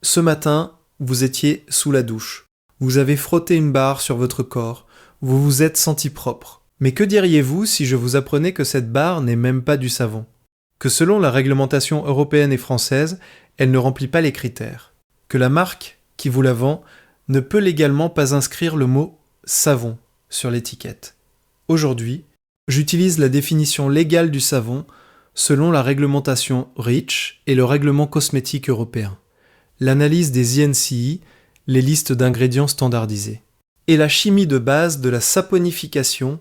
Ce matin, vous étiez sous la douche. Vous avez frotté une barre sur votre corps. Vous vous êtes senti propre. Mais que diriez-vous si je vous apprenais que cette barre n'est même pas du savon? Que selon la réglementation européenne et française, elle ne remplit pas les critères. Que la marque qui vous la vend ne peut légalement pas inscrire le mot savon sur l'étiquette. Aujourd'hui, j'utilise la définition légale du savon selon la réglementation REACH et le règlement cosmétique européen, l'analyse des INCI, les listes d'ingrédients standardisés, et la chimie de base de la saponification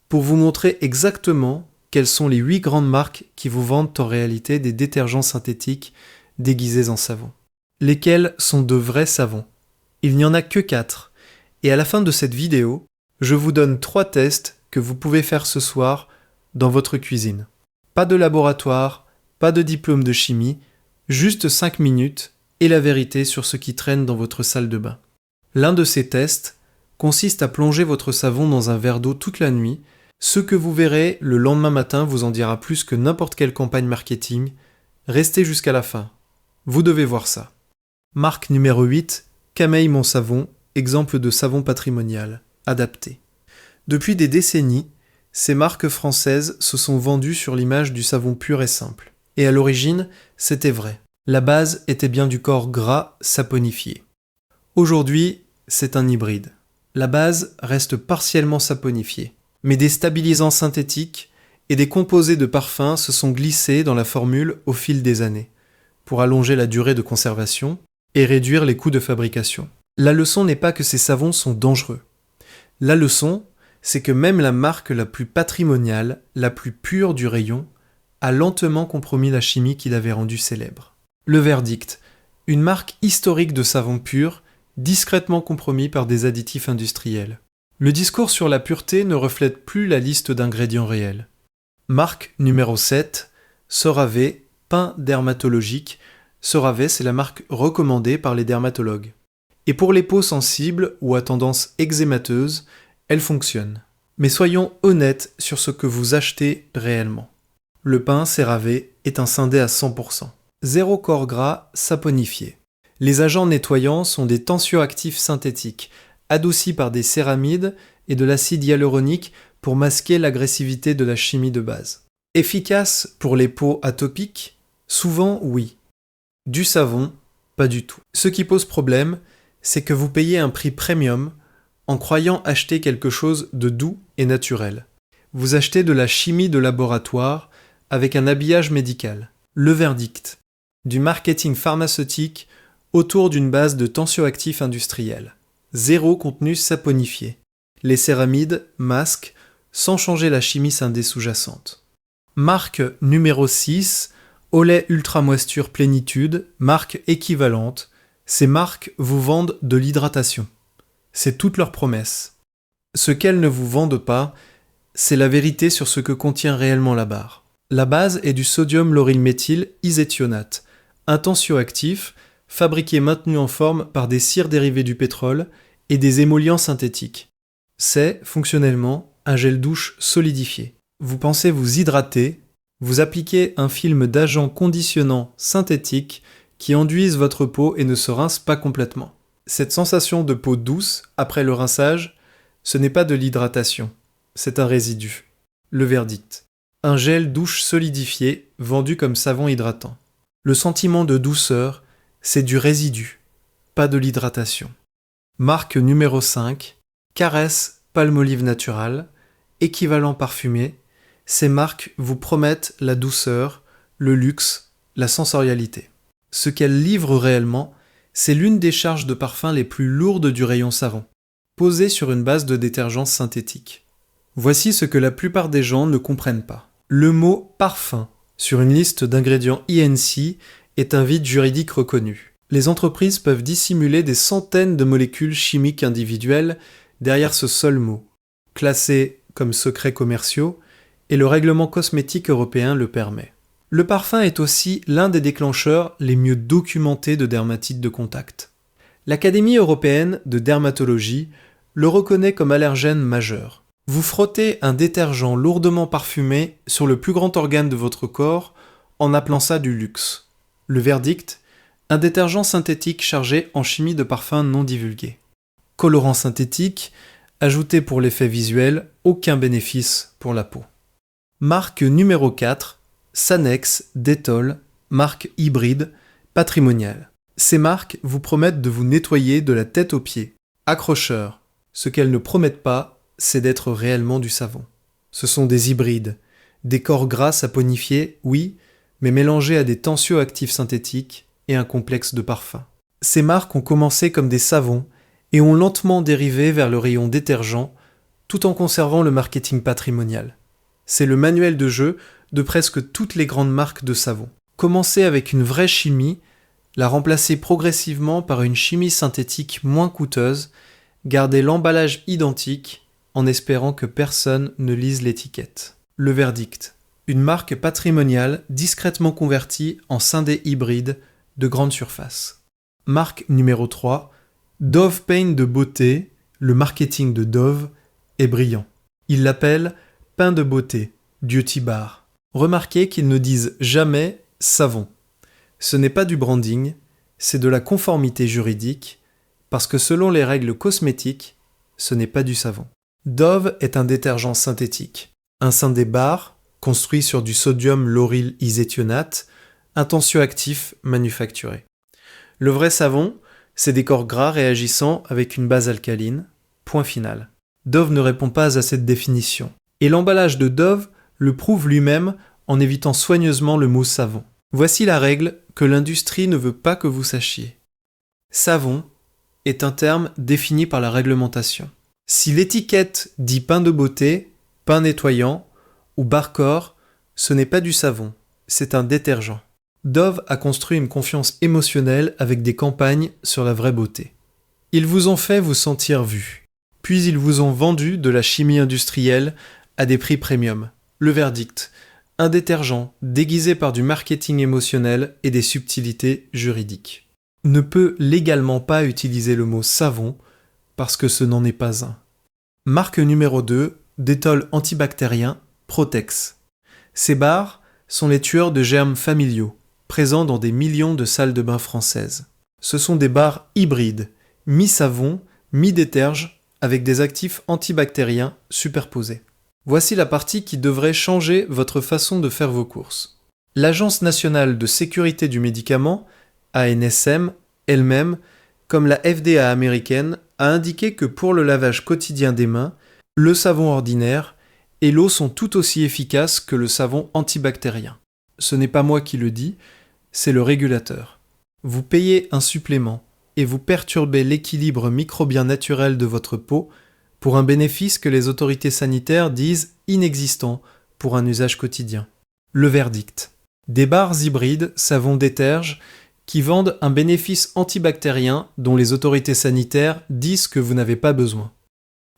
pour vous montrer exactement quelles sont les 8 grandes marques qui vous vendent en réalité des détergents synthétiques déguisés en savon. Lesquels sont de vrais savons. Il n'y en a que 4, et à la fin de cette vidéo, je vous donne 3 tests que vous pouvez faire ce soir dans votre cuisine. Pas de laboratoire, pas de diplôme de chimie, juste 5 minutes et la vérité sur ce qui traîne dans votre salle de bain. L'un de ces tests consiste à plonger votre savon dans un verre d'eau toute la nuit. Ce que vous verrez le lendemain matin vous en dira plus que n'importe quelle campagne marketing. Restez jusqu'à la fin. Vous devez voir ça. Marque numéro 8, Camei Mon Savon, exemple de savon patrimonial, adapté. Depuis des décennies, ces marques françaises se sont vendues sur l'image du savon pur et simple. Et à l'origine, c'était vrai. La base était bien du corps gras saponifié. Aujourd'hui, c'est un hybride. La base reste partiellement saponifiée, mais des stabilisants synthétiques et des composés de parfums se sont glissés dans la formule au fil des années, pour allonger la durée de conservation et réduire les coûts de fabrication. La leçon n'est pas que ces savons sont dangereux. La leçon, c'est que même la marque la plus patrimoniale, la plus pure du rayon, a lentement compromis la chimie qui l'avait rendue célèbre. Le verdict, une marque historique de savon pur, discrètement compromis par des additifs industriels. Le discours sur la pureté ne reflète plus la liste d'ingrédients réels. Marque numéro 7, CeraVe, pain dermatologique. CeraVe, c'est la marque recommandée par les dermatologues. Et pour les peaux sensibles ou à tendance eczémateuse, elle fonctionne. Mais soyons honnêtes sur ce que vous achetez réellement. Le pain CeraVe est un scindé à 100%. Zéro corps gras saponifié. Les agents nettoyants sont des tensioactifs synthétiques, adoucis par des céramides et de l'acide hyaluronique pour masquer l'agressivité de la chimie de base. Efficace pour les peaux atopiques? Souvent oui. Du savon? Pas du tout. Ce qui pose problème, c'est que vous payez un prix premium en croyant acheter quelque chose de doux et naturel. Vous achetez de la chimie de laboratoire avec un habillage médical. Le verdict, du marketing pharmaceutique autour d'une base de tensioactifs industriels. Zéro contenu saponifié. Les céramides masquent sans changer la chimie scindée sous-jacente. Marque numéro 6, Olay Ultra Moisture Plénitude, marque équivalente. Ces marques vous vendent de l'hydratation. C'est toute leur promesse. Ce qu'elles ne vous vendent pas, c'est la vérité sur ce que contient réellement la barre. La base est du sodium laurylméthyl iséthionate, un tensioactif fabriqué et maintenu en forme par des cires dérivées du pétrole et des émollients synthétiques. C'est, fonctionnellement, un gel douche solidifié. Vous pensez vous hydrater, vous appliquez un film d'agents conditionnants synthétiques qui enduisent votre peau et ne se rincent pas complètement. Cette sensation de peau douce après le rinçage, ce n'est pas de l'hydratation, c'est un résidu. Le verdict. Un gel douche solidifié vendu comme savon hydratant. Le sentiment de douceur, c'est du résidu, pas de l'hydratation. Marque numéro 5, Caresse Palmolive Natural, équivalent parfumé. Ces marques vous promettent la douceur, le luxe, la sensorialité. Ce qu'elles livrent réellement, c'est l'une des charges de parfum les plus lourdes du rayon savon, posée sur une base de détergent synthétique. Voici ce que la plupart des gens ne comprennent pas. Le mot parfum sur une liste d'ingrédients INC est un vide juridique reconnu. Les entreprises peuvent dissimuler des centaines de molécules chimiques individuelles derrière ce seul mot, classé comme secrets commerciaux, et le règlement cosmétique européen le permet. Le parfum est aussi l'un des déclencheurs les mieux documentés de dermatite de contact. L'Académie européenne de dermatologie le reconnaît comme allergène majeur. Vous frottez un détergent lourdement parfumé sur le plus grand organe de votre corps en appelant ça du luxe. Le verdict, Un détergent synthétique chargé en chimie de parfum non divulguée. Colorant synthétique, ajouté pour l'effet visuel, aucun bénéfice pour la peau. Marque numéro 4, Sanex, Dettol, marque hybride, patrimoniale. Ces marques vous promettent de vous nettoyer de la tête aux pieds. Accrocheurs, ce qu'elles ne promettent pas, c'est d'être réellement du savon. Ce sont des hybrides, des corps gras saponifiés, oui, mais mélangés à des tensioactifs synthétiques et un complexe de parfum. Ces marques ont commencé comme des savons et ont lentement dérivé vers le rayon détergent, tout en conservant le marketing patrimonial. C'est le manuel de jeu de presque toutes les grandes marques de savon. Commencer avec une vraie chimie, la remplacer progressivement par une chimie synthétique moins coûteuse, garder l'emballage identique en espérant que personne ne lise l'étiquette. Le verdict. Une marque patrimoniale discrètement convertie en scindé hybride de grande surface. Marque numéro 3, Dove Pain de beauté, le marketing de Dove est brillant. Ils l'appellent pain de beauté, beauty bar. Remarquez qu'ils ne disent jamais savon. Ce n'est pas du branding, c'est de la conformité juridique, parce que selon les règles cosmétiques, ce n'est pas du savon. Dove est un détergent synthétique, un scindé bar construit sur du sodium lauryl iséthionate, un tensioactif manufacturé. Le vrai savon, c'est des corps gras réagissant avec une base alcaline. Point final. Dove ne répond pas à cette définition. Et l'emballage de Dove le prouve lui-même en évitant soigneusement le mot savon. Voici la règle que l'industrie ne veut pas que vous sachiez. Savon est un terme défini par la réglementation. Si l'étiquette dit pain de beauté, pain nettoyant ou Barcor, ce n'est pas du savon, c'est un détergent. Dove a construit une confiance émotionnelle avec des campagnes sur la vraie beauté. Ils vous ont fait vous sentir vu, puis ils vous ont vendu de la chimie industrielle à des prix premium. Le verdict, un détergent déguisé par du marketing émotionnel et des subtilités juridiques. Ne peut légalement pas utiliser le mot savon parce que ce n'en est pas un. Marque numéro 2, Dettol antibactérien, Protex. Ces bars sont les tueurs de germes familiaux, présents dans des millions de salles de bain françaises. Ce sont des bars hybrides, mi-savon, mi-déterge, avec des actifs antibactériens superposés. Voici la partie qui devrait changer votre façon de faire vos courses. L'Agence nationale de sécurité du médicament, ANSM, elle-même, comme la FDA américaine, a indiqué que pour le lavage quotidien des mains, le savon ordinaire et l'eau sont tout aussi efficaces que le savon antibactérien. Ce n'est pas moi qui le dis, c'est le régulateur. Vous payez un supplément et vous perturbez l'équilibre microbien naturel de votre peau pour un bénéfice que les autorités sanitaires disent inexistant pour un usage quotidien. Le verdict. Des bars hybrides savon déterge qui vendent un bénéfice antibactérien dont les autorités sanitaires disent que vous n'avez pas besoin.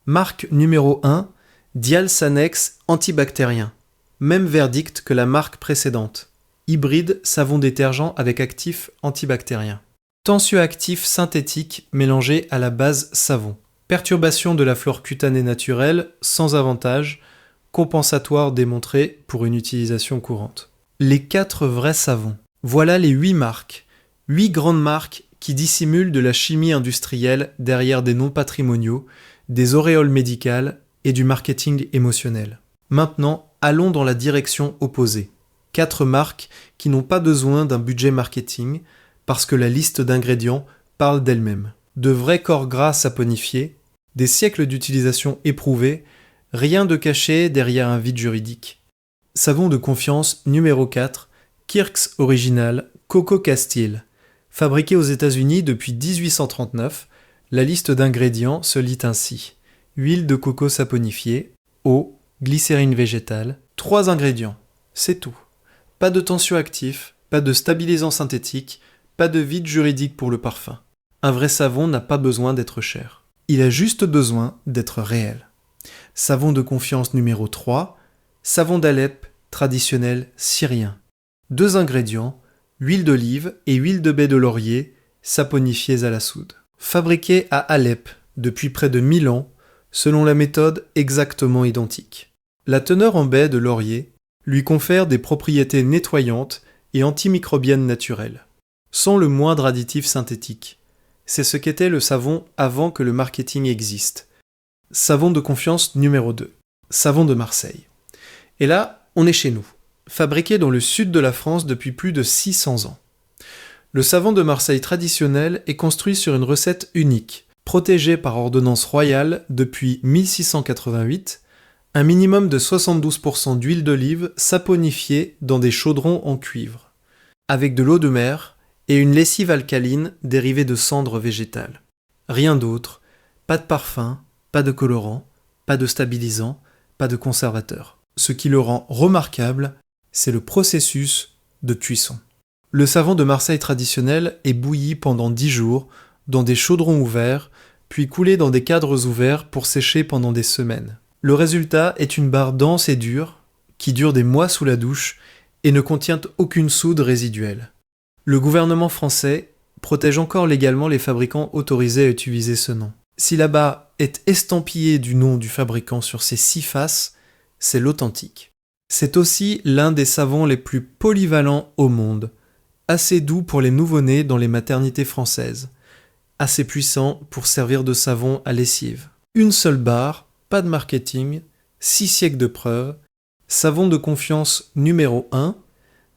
Marque numéro 1, Dial Sanex antibactérien. Même verdict que la marque précédente. Hybride savon détergent avec actif antibactérien. Tensioactif synthétique mélangé à la base savon. Perturbation de la flore cutanée naturelle sans avantage, compensatoire démontré pour une utilisation courante. Les 4 vrais savons. Voilà les 8 marques. 8 grandes marques qui dissimulent de la chimie industrielle derrière des noms patrimoniaux, des auréoles médicales et du marketing émotionnel. Maintenant, allons dans la direction opposée. 4 marques qui n'ont pas besoin d'un budget marketing parce que la liste d'ingrédients parle d'elle-même. De vrais corps gras saponifiés, des siècles d'utilisation éprouvés, rien de caché derrière un vide juridique. Savon de confiance numéro 4, Kirk's Original Coco Castile. Fabriqué aux États-Unis depuis 1839, la liste d'ingrédients se lit ainsi. Huile de coco saponifiée, eau, glycérine végétale, 3 ingrédients, c'est tout. Pas de tensioactif, pas de stabilisant synthétique, pas de vide juridique pour le parfum. Un vrai savon n'a pas besoin d'être cher. Il a juste besoin d'être réel. Savon de confiance numéro 3, savon d'Alep traditionnel syrien. 2 ingrédients, huile d'olive et huile de baie de laurier, saponifiées à la soude. Fabriqué à Alep depuis près de 1000 ans, selon la méthode exactement identique. La teneur en baie de laurier lui confère des propriétés nettoyantes et antimicrobiennes naturelles. sans le moindre additif synthétique. C'est ce qu'était le savon avant que le marketing existe. Savon de confiance numéro 2. Savon de Marseille. Et là, on est chez nous, fabriqué dans le sud de la France depuis plus de 600 ans. Le savon de Marseille traditionnel est construit sur une recette unique, protégée par ordonnance royale depuis 1688, un minimum de 72% d'huile d'olive saponifiée dans des chaudrons en cuivre, avec de l'eau de mer et une lessive alcaline dérivée de cendres végétales. Rien d'autre, pas de parfum, pas de colorant, pas de stabilisant, pas de conservateur. Ce qui le rend remarquable, c'est le processus de cuisson. Le savon de Marseille traditionnel est bouilli pendant 10 jours dans des chaudrons ouverts, puis coulé dans des cadres ouverts pour sécher pendant des semaines. Le résultat est une barre dense et dure, qui dure des mois sous la douche et ne contient aucune soude résiduelle. Le gouvernement français protège encore légalement les fabricants autorisés à utiliser ce nom. Si la barre est estampillée du nom du fabricant sur ses 6 faces, c'est l'authentique. C'est aussi l'un des savons les plus polyvalents au monde, assez doux pour les nouveau-nés dans les maternités françaises, assez puissant pour servir de savon à lessive. Une seule barre, pas de marketing, 6 siècles de preuves, savon de confiance numéro 1,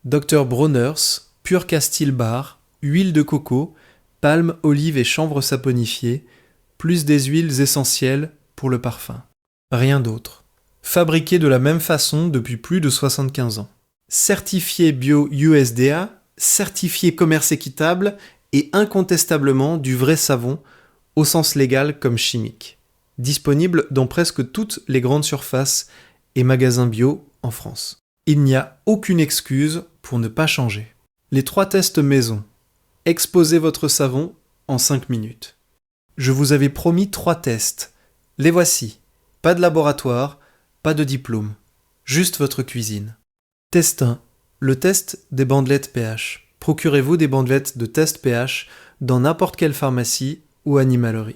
Dr Bronner's, pur Castile Bar, huile de coco, palme, olive et chanvre saponifiée, plus des huiles essentielles pour le parfum. Rien d'autre. Fabriqué de la même façon depuis plus de 75 ans. Certifié bio USDA, certifié commerce équitable et incontestablement du vrai savon, au sens légal comme chimique. Disponible dans presque toutes les grandes surfaces et magasins bio en France. Il n'y a aucune excuse pour ne pas changer. Les 3 tests maison. Exposez votre savon en 5 minutes. Je vous avais promis 3 tests. Les voici. Pas de laboratoire, pas de diplôme. Juste votre cuisine. Test 1. Le test des bandelettes pH. Procurez-vous des bandelettes de test pH dans n'importe quelle pharmacie ou animalerie.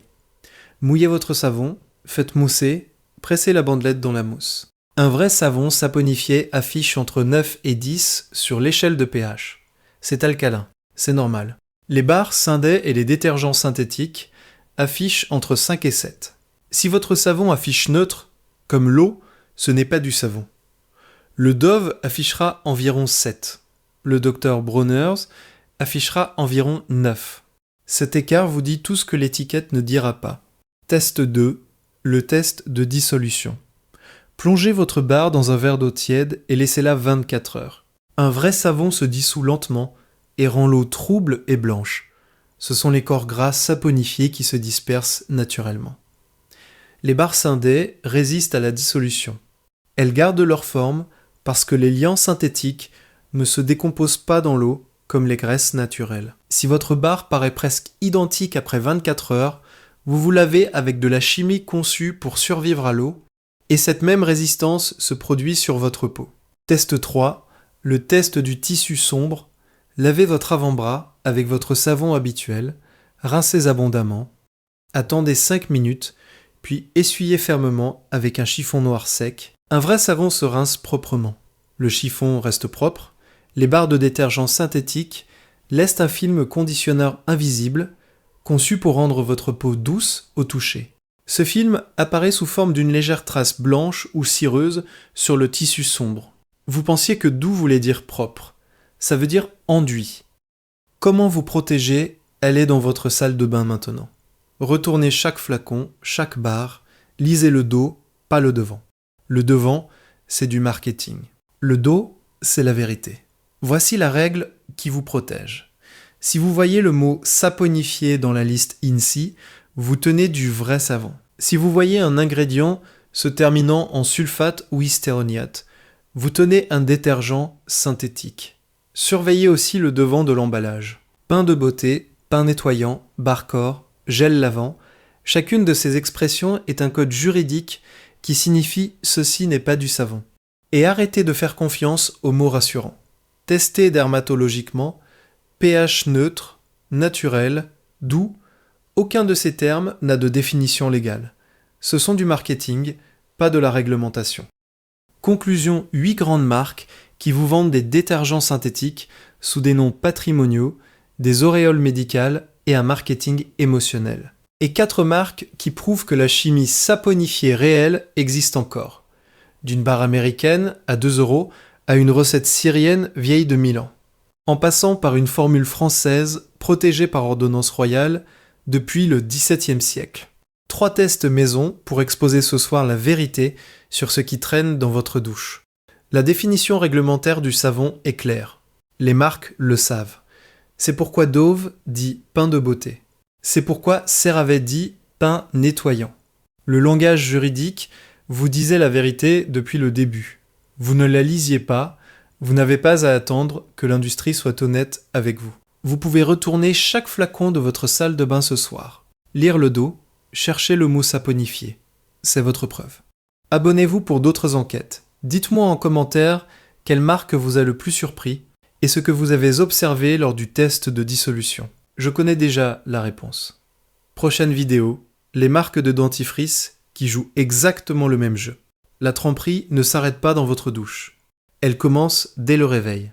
Mouillez votre savon, faites mousser, pressez la bandelette dans la mousse. Un vrai savon saponifié affiche entre 9 et 10 sur l'échelle de pH. C'est alcalin, c'est normal. Les barres, syndets et les détergents synthétiques affichent entre 5 et 7. Si votre savon affiche neutre, comme l'eau, ce n'est pas du savon. Le Dove affichera environ 7. Le Dr Bronner's affichera environ 9. Cet écart vous dit tout ce que l'étiquette ne dira pas. Test 2, le test de dissolution. Plongez votre barre dans un verre d'eau tiède et laissez-la 24 heures. Un vrai savon se dissout lentement et rend l'eau trouble et blanche. Ce sont les corps gras saponifiés qui se dispersent naturellement. Les barres syndées résistent à la dissolution. Elles gardent leur forme parce que les liants synthétiques ne se décomposent pas dans l'eau comme les graisses naturelles. Si votre barre paraît presque identique après 24 heures, vous vous lavez avec de la chimie conçue pour survivre à l'eau, et cette même résistance se produit sur votre peau. Test 3, le test du tissu sombre. Lavez votre avant-bras avec votre savon habituel, rincez abondamment, attendez 5 minutes, puis essuyez fermement avec un chiffon noir sec. Un vrai savon se rince proprement. Le chiffon reste propre, les barres de détergent synthétique laissent un film conditionneur invisible, conçu pour rendre votre peau douce au toucher. Ce film apparaît sous forme d'une légère trace blanche ou cireuse sur le tissu sombre. Vous pensiez que doux voulait dire propre. Ça veut dire enduit. Comment vous protéger? Elle est dans votre salle de bain maintenant. Retournez chaque flacon, chaque barre, lisez le dos, pas le devant. Le devant, c'est du marketing. Le dos, c'est la vérité. Voici la règle qui vous protège. Si vous voyez le mot saponifié dans la liste INSI, vous tenez du vrai savon. Si vous voyez un ingrédient se terminant en sulfate ou hystéroniate, vous tenez un détergent synthétique. Surveillez aussi le devant de l'emballage. Pain de beauté, pain nettoyant, Barcor, gel lavant, chacune de ces expressions est un code juridique qui signifie « ceci n'est pas du savon ». Et arrêtez de faire confiance aux mots rassurants. Testez dermatologiquement, pH neutre, naturel, doux, aucun de ces termes n'a de définition légale. Ce sont du marketing, pas de la réglementation. Conclusion, 8 grandes marques qui vous vendent des détergents synthétiques sous des noms patrimoniaux, des auréoles médicales et un marketing émotionnel. Et 4 marques qui prouvent que la chimie saponifiée réelle existe encore. D'une barre américaine à 2 € à une recette syrienne vieille de 1000 ans. En passant par une formule française protégée par ordonnance royale depuis le XVIIe siècle. 3 tests maison pour exposer ce soir la vérité sur ce qui traîne dans votre douche. La définition réglementaire du savon est claire. Les marques le savent. C'est pourquoi Dove dit pain de beauté. C'est pourquoi CeraVe dit pain nettoyant. Le langage juridique vous disait la vérité depuis le début. Vous ne la lisiez pas, vous n'avez pas à attendre que l'industrie soit honnête avec vous. Vous pouvez retourner chaque flacon de votre salle de bain ce soir. Lire le dos, chercher le mot saponifié. C'est votre preuve. Abonnez-vous pour d'autres enquêtes. Dites-moi en commentaire quelle marque vous a le plus surpris et ce que vous avez observé lors du test de dissolution. Je connais déjà la réponse. Prochaine vidéo, les marques de dentifrice qui jouent exactement le même jeu. La tromperie ne s'arrête pas dans votre douche. Elle commence dès le réveil.